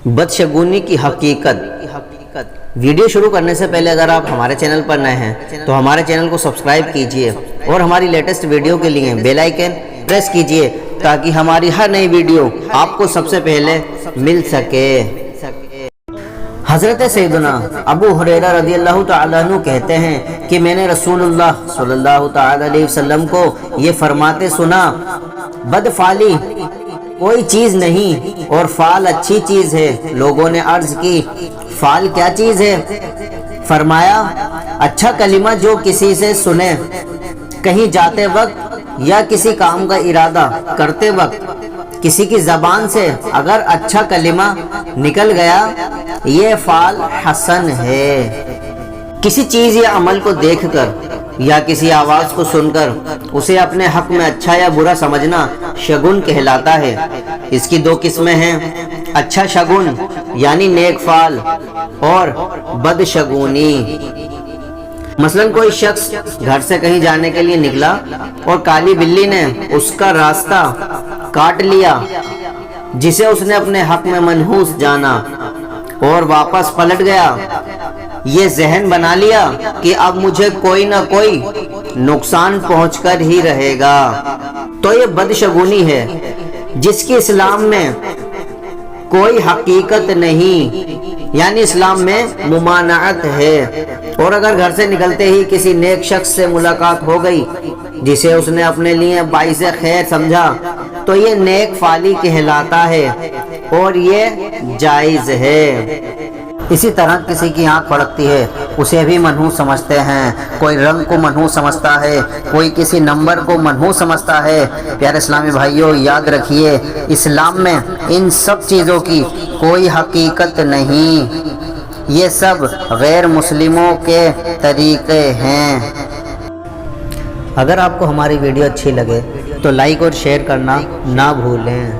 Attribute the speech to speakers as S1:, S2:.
S1: بدشگونی کی حقیقت۔ ویڈیو شروع کرنے سے پہلے اگر آپ ہمارے چینل پر نئے ہیں تو ہمارے چینل کو سبسکرائب کیجئے اور ہماری لیٹسٹ ویڈیو کے لیے بیل آئیکن پریس کیجئے تاکہ ہماری ہر نئی ویڈیو آپ کو سب سے پہلے مل سکے۔ حضرت سیدنا ابو ہریرہ رضی اللہ تعالیٰ عنہ کہتے ہیں کہ میں نے رسول اللہ صلی اللہ تعالیٰ علیہ وسلم کو یہ فرماتے سنا، بدفعلی کوئی چیز نہیں اور فعل اچھی چیز ہے۔ لوگوں نے عرض کی فعل کیا چیز ہے؟ فرمایا اچھا کلمہ جو کسی سے سنے، کہیں جاتے وقت یا کسی کام کا ارادہ کرتے وقت کسی کی زبان سے اگر اچھا کلمہ نکل گیا یہ فعل حسن ہے۔ کسی چیز یا عمل کو دیکھ کر یا کسی آواز کو سن کر اسے اپنے حق میں اچھا یا برا سمجھنا شگون کہلاتا ہے۔ اس کی دو قسمیں ہیں، اچھا شگون یعنی نیک فعل اور بد شگونی۔ مثلا کوئی شخص گھر سے کہیں جانے کے لیے نکلا اور کالی بلی نے اس کا راستہ کاٹ لیا جسے اس نے اپنے حق میں منحوس جانا اور واپس پلٹ گیا، یہ ذہن بنا لیا کہ اب مجھے کوئی نہ کوئی نقصان پہنچ کر ہی رہے گا، تو یہ بدشگونی ہے جس کی اسلام میں کوئی حقیقت نہیں، یعنی اسلام میں ممانعت ہے۔ اور اگر گھر سے نکلتے ہی کسی نیک شخص سے ملاقات ہو گئی جسے اس نے اپنے لیے باعث خیر سمجھا تو یہ نیک فعلی کہلاتا ہے اور یہ جائز ہے۔ اسی طرح کسی کی آنکھ پھڑکتی ہے اسے بھی منحوس سمجھتے ہیں، کوئی رنگ کو منحوس سمجھتا ہے، کوئی کسی نمبر کو منحوس سمجھتا ہے۔ پیارے اسلامی بھائیوں یاد رکھیے اسلام میں ان سب چیزوں کی کوئی حقیقت نہیں، یہ سب غیر مسلموں کے طریقے ہیں۔ اگر آپ کو ہماری ویڈیو اچھی لگے تو لائک اور شیئر کرنا نہ بھولیں۔